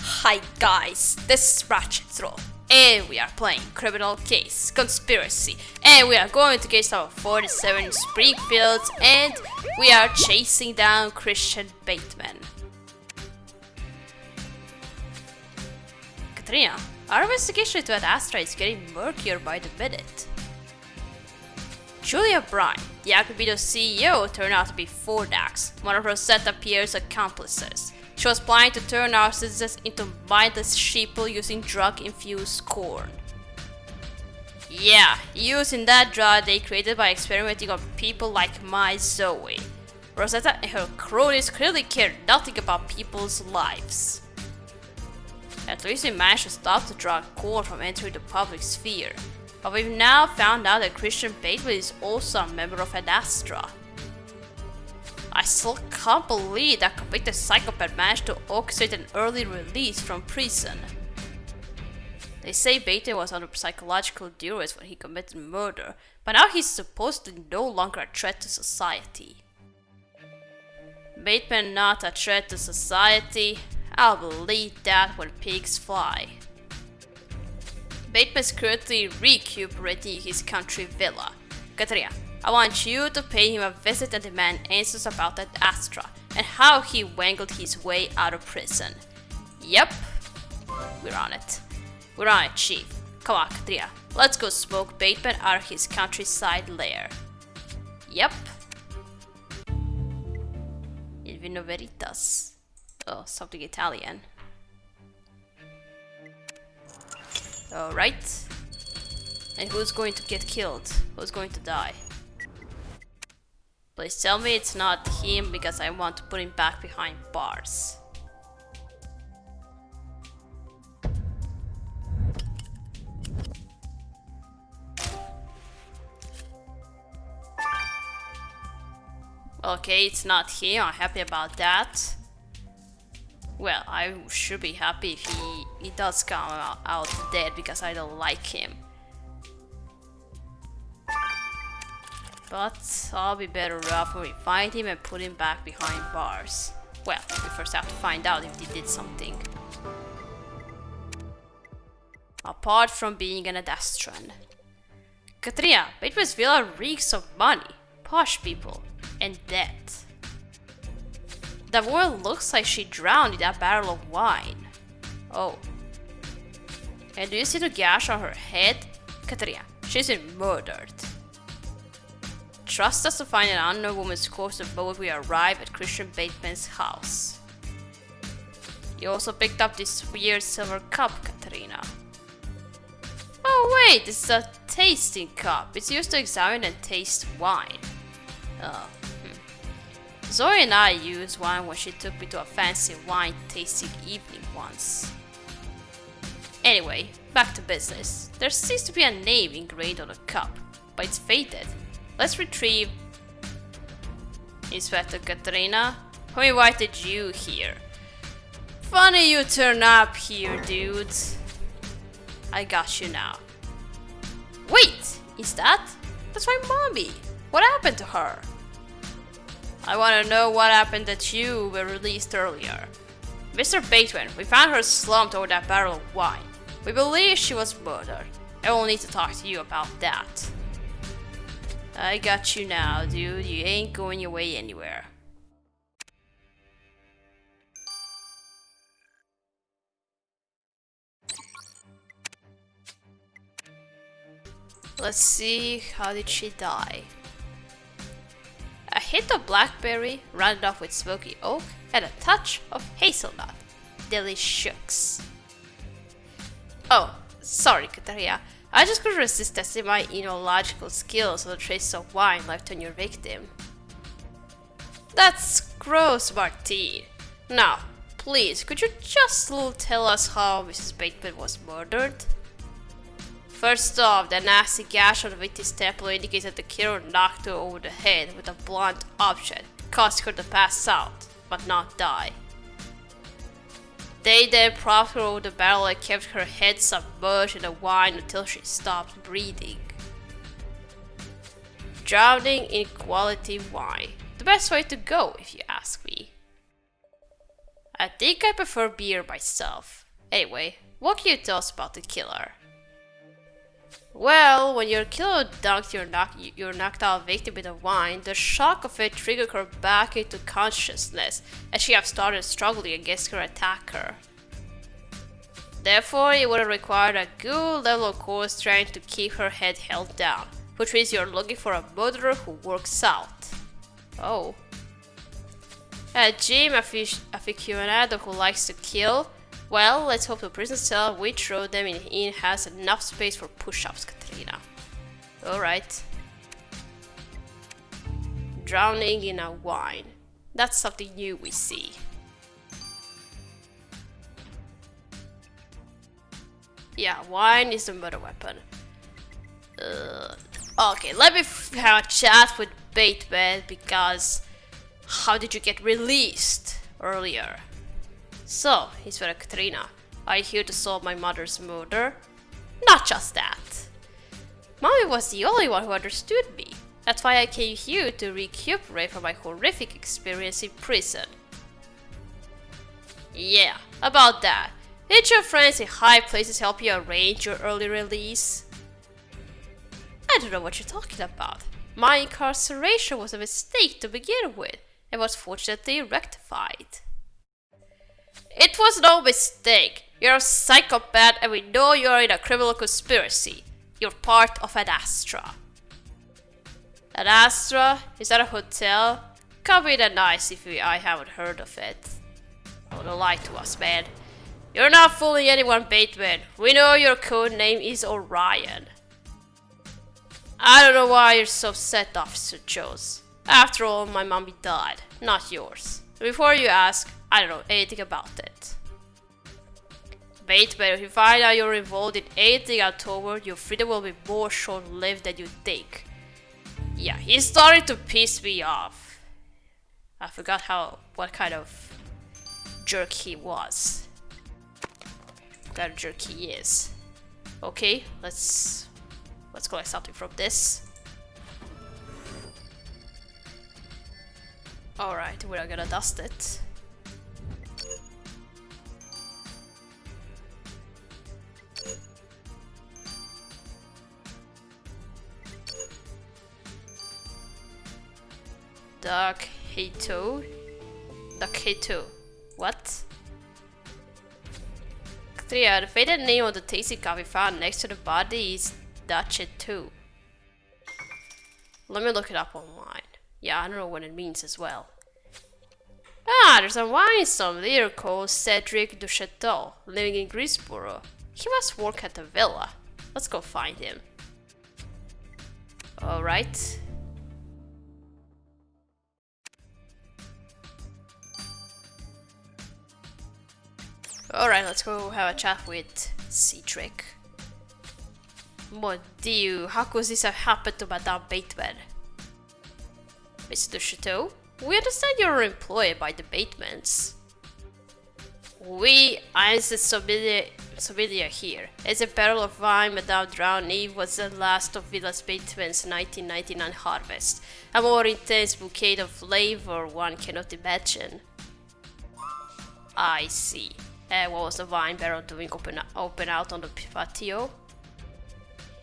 Hi guys, this is Ratchet Throw, and we are playing Criminal Case Conspiracy, and we are going to case number 47 in Springfield, and we are chasing down Christian Bateman. Katrina, our investigation into Ad Astra is getting murkier by the minute. Julia Bryan, the Acquibito CEO, turned out to be Fordax, one of her setup peers' accomplices. She was planning to turn our citizens into mindless sheeple using drug-infused corn. Yeah, using that drug they created by experimenting on people like my Zoe. Rosetta and her cronies clearly cared nothing about people's lives. At least we managed to stop the drug corn from entering the public sphere. But we've now found out that Christian Bateman is also a member of Ad Astra. I still can't believe that convicted psychopath managed to orchestrate an early release from prison. They say Bateman was under psychological duress when he committed murder, but now he's supposedly no longer a threat to society. Bateman not a threat to society? I'll believe that when pigs fly. Bateman's currently recuperating his country villa. Katrina, I want you to pay him a visit and demand answers about that Astra and how he wangled his way out of prison. Yep, we're on it. We're on it, Chief. Come on, Katrina, let's go smoke Bateman out of his countryside lair. Yep. Il Vino Veritas. Oh, something Italian. Alright. And who's going to get killed? Who's going to die? Please tell me it's not him because I want to put him back behind bars. Okay, it's not him. I'm happy about that. Well, I should be happy if he does come out dead because I don't like him. But I'll be better off when we find him and put him back behind bars. Well, we first have to find out if he did something. Apart from being an Adastran. Katrina, Bateman's villa reeks of money, posh people, and debt. That woman looks like she drowned in that barrel of wine. Oh. And do you see the gash on her head? Katrina, she's been murdered. Trust us to find an unknown woman's corpse the moment we arrive at Christian Bateman's house. You also picked up this weird silver cup, Katrina. Oh wait, this is a tasting cup. It's used to examine and taste wine. Oh. Zoe and I used one when she took me to a fancy wine tasting evening once. Anyway, back to business. There seems to be a name engraved on the cup, but it's faded. Let's retrieve Inspector Katrina. Who invited you here? Funny you turn up here, dude. I got you now. Wait, is that? That's my mommy. What happened to her? I want to know what happened that you were released earlier. Mr. Bateman, we found her slumped over that barrel of wine. We believe she was murdered. I will need to talk to you about that. I got you now, dude. You ain't going away anywhere. Let's see, how did she die? A hint of blackberry, rounded off with smoky oak, and a touch of hazelnut. Delicious. Oh, sorry, Katarina. I just couldn't resist testing my enological skills on the trace of wine left on your victim. That's gross, Martine. Now, please, could you just tell us how Mrs. Bateman was murdered? First off, the nasty gash on the victim's temple indicates that the killer knocked her over the head with a blunt object, causing her to pass out, but not die. They then propped her over the barrel and kept her head submerged in the wine until she stopped breathing. Drowning in quality wine. The best way to go, if you ask me. I think I prefer beer myself. Anyway, what can you tell us about the killer? Well, when your killer dunked your knocked out victim with a wine, the shock of it triggered her back into consciousness, and she have started struggling against her attacker. Therefore, it would have required a good level of core strength to keep her head held down, which means you're looking for a murderer who works out. Oh. A gym aficionado who likes to kill? Well, let's hope the prison cell we throw them in has enough space for push-ups, Katrina. Alright. Drowning in a wine. That's something new we see. Yeah, wine is the murder weapon. Okay, let me have a chat with Bateman because how did you get released earlier? So, he's for Katrina. Are you here to solve my mother's murder? Not just that. Mommy was the only one who understood me. That's why I came here to recuperate from my horrific experience in prison. Yeah, about that. Did your friends in high places help you arrange your early release? I don't know what you're talking about. My incarceration was a mistake to begin with, and was fortunately rectified. It was no mistake. You're a psychopath and we know you're in a criminal conspiracy. You're part of Ad Astra. Ad Astra? Is that a hotel? Come in and nice if I haven't heard of it. Oh, don't lie to us, man. You're not fooling anyone, Bateman. We know your code name is Orion. I don't know why you're so upset, Officer Jones. After all, my mommy died, not yours. Before you ask, I don't know anything about it. Bateman, if you find out you're involved in anything untoward, your freedom will be more short-lived than you think. Yeah, he's starting to piss me off. I forgot what kind of jerk he was. What kind of jerk he is. Okay, let's collect something from this. Alright, we're gonna dust it. Duck Hito? What? Yeah, the faded name of the tasty coffee found next to the body is Dachet2. Let me look it up online. Yeah, I don't know what it means as well. Ah, there's a wine sommelier called Cedric Duchateau, living in Greensboro. He must work at the villa. Let's go find him. Alright. Alright, let's go have a chat with Cedric. Mon Dieu, how could this have happened to Madame Bateman? Mr. Chateau, we understand you're employed by the Batemans. I'm the sommelier here. As a barrel of wine, Madame Drowney was the last of Villa Bateman's 1999 harvest. A more intense bouquet of flavor one cannot imagine. I see. And what was the wine barrel doing open out on the patio?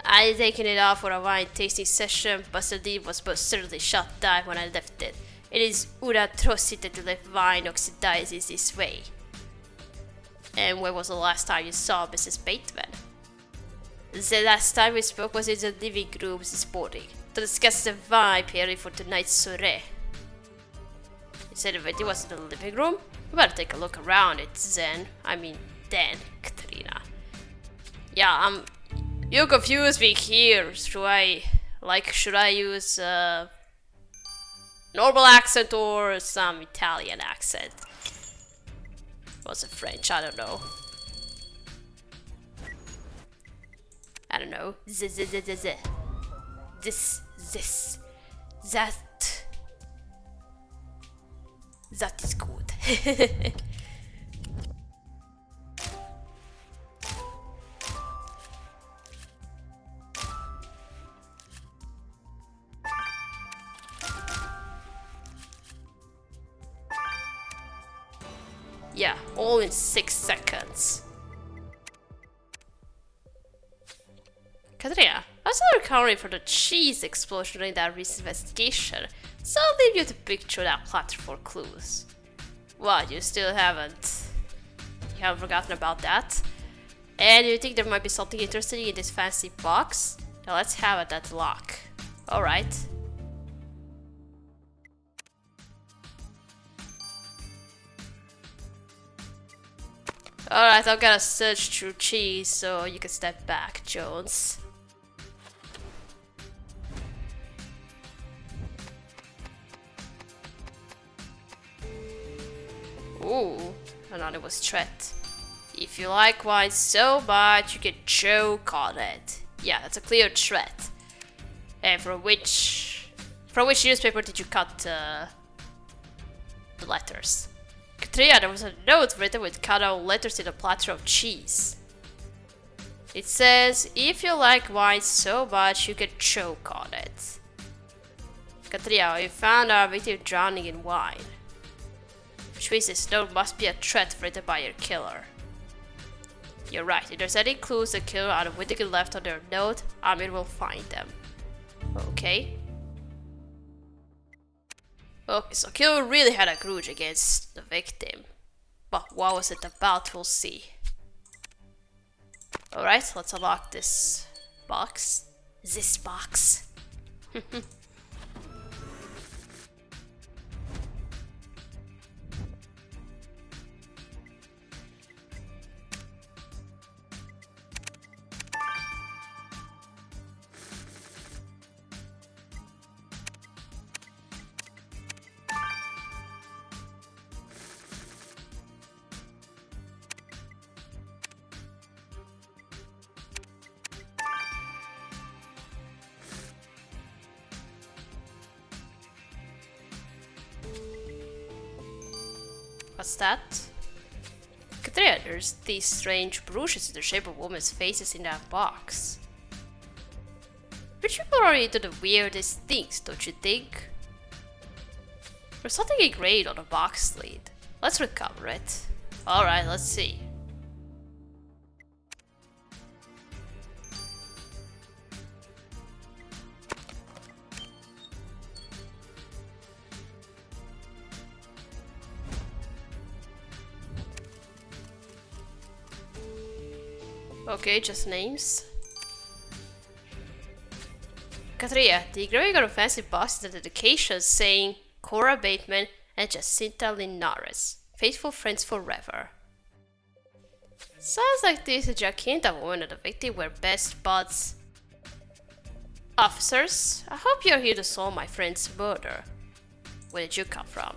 I had taken it out for a wine tasting session, but the deal was most certainly shut down when I left it. It is une atrocity to let wine oxidize this way. And when was the last time you saw Mrs. Bateman? The last time we spoke was in the living room this morning, to discuss the wine pairing for tonight's soirée. You said it was in the living room? We better take a look around it then, Katrina. Yeah, you confuse me here. Should I use normal accent or some Italian accent? Was it French? I don't know. That is good. Yeah, all in 6 seconds. Katrina, I'm still recovering from the cheese explosion during that recent investigation, so I'll leave you to pick through that platter for clues. What, you still haven't? You haven't forgotten about that? And you think there might be something interesting in this fancy box? Now let's have it at lock. Alright. Alright, I'm gonna search through cheese so you can step back, Jones. Ooh, anonymous threat. If you like wine so much, you can choke on it. Yeah, that's a clear threat. And from which newspaper did you cut the letters? Katrina, there was a note written with cut out letters in a platter of cheese. It says, if you like wine so much, you can choke on it. Katrina, you found our victim drowning in wine. Which means this note must be a threat written by your killer. You're right, if there's any clues the killer unwittingly left on their note, Amir will find them. Okay. Okay, so killer really had a grudge against the victim. But what was it about, we'll see. Alright, let's unlock this box. This box. What's that? Katrina, there's these strange brooches in the shape of women's faces in that box. Rich people are into the weirdest things, don't you think? There's something engraved on the box lid. Let's recover it. Alright, let's see. Okay, just names. Katrina, the engraving on a fancy box is a dedication saying Cora Bateman and Jacinta Linares, faithful friends forever. Sounds like this Jacinta woman and the victim were best buds. Officers, I hope you're here to solve my friend's murder. Where did you come from?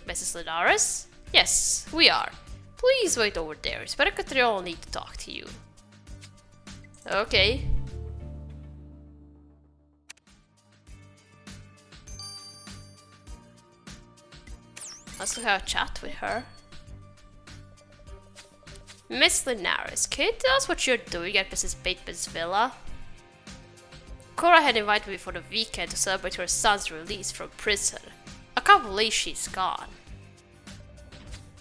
Mrs. Linares? Yes, we are. Please wait over there. Inspector Katrina will need to talk to you. Okay. Let's go have a chat with her. Miss Linares, can you tell us what you're doing at Mrs. Bateman's villa? Cora had invited me for the weekend to celebrate her son's release from prison. I can't believe she's gone.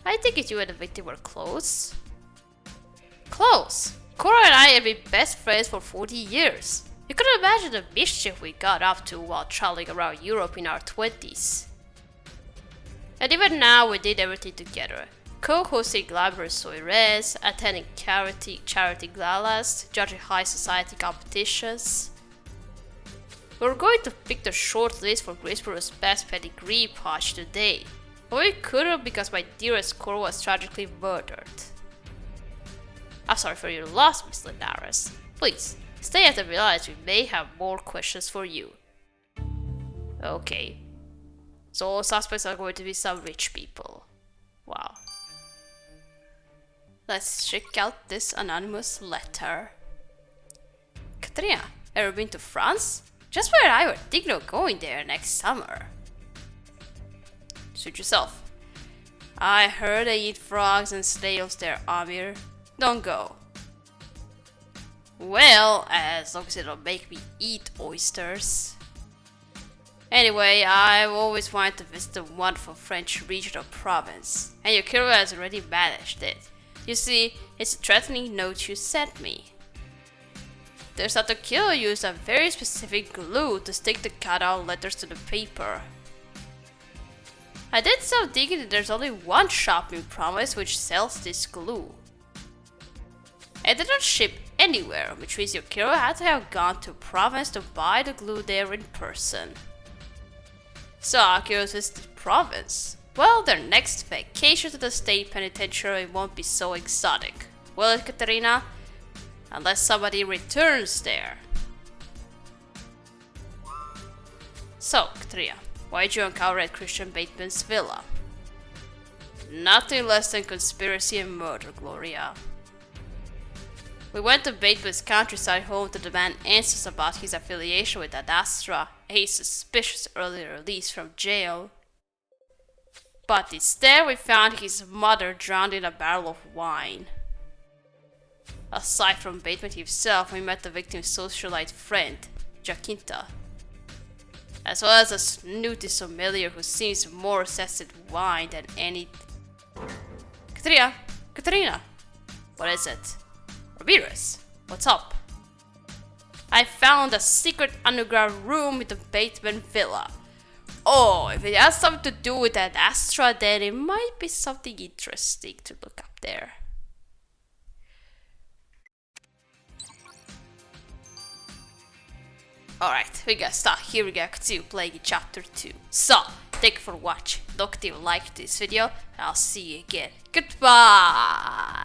I think you and the victim were close. Close? Cora and I have been best friends for 40 years. You can imagine the mischief we got up to while traveling around Europe in our 20s. And even now we did everything together. Co-hosting glamorous soirees, attending charity galas, judging high society competitions. We're going to pick the short list for Greensboro's best pedigree patch today. But we couldn't because my dearest Cora was tragically murdered. I'm sorry for your loss, Miss Linares. Please, stay at the villa as we may have more questions for you. Okay. So all suspects are going to be some rich people. Wow. Let's check out this anonymous letter. Katrina, ever been to France? Just where I were thinking of going there next summer. Suit yourself. I heard they eat frogs and snails there, Amir. Don't go. Well, as long as it don't make me eat oysters. Anyway, I've always wanted to visit the wonderful French region or province, and Yukiro has already managed it. You see, it's a threatening note you sent me. Turns out the killer used a very specific glue to stick the cutout letters to the paper. I did some digging and there's only one shop in Province which sells this glue. It did not ship anywhere, which means Yukiro had to have gone to Province to buy the glue there in person. So Akiro's visited Province. Well, their next vacation to the state penitentiary won't be so exotic, will it, Katerina? Unless somebody returns there. So, Katerina, why did you encounter at Christian Bateman's villa? Nothing less than conspiracy and murder, Gloria. We went to Bateman's countryside home to demand answers about his affiliation with Ad Astra and his suspicious early release from jail. But instead we found his mother drowned in a barrel of wine. Aside from Bateman himself, we met the victim's socialite friend, Jacinta, as well as a snooty sommelier who seems more obsessed with wine than any... Katerina! What is it? Ramirez, what's up? I found a secret underground room in the Bateman villa. Oh, if it has something to do with that Astra, then it might be something interesting to look up there. Alright, we gotta start here. We gotta continue playing in chapter 2. So, thank you for watching. Don't forget to like this video, and I'll see you again. Goodbye!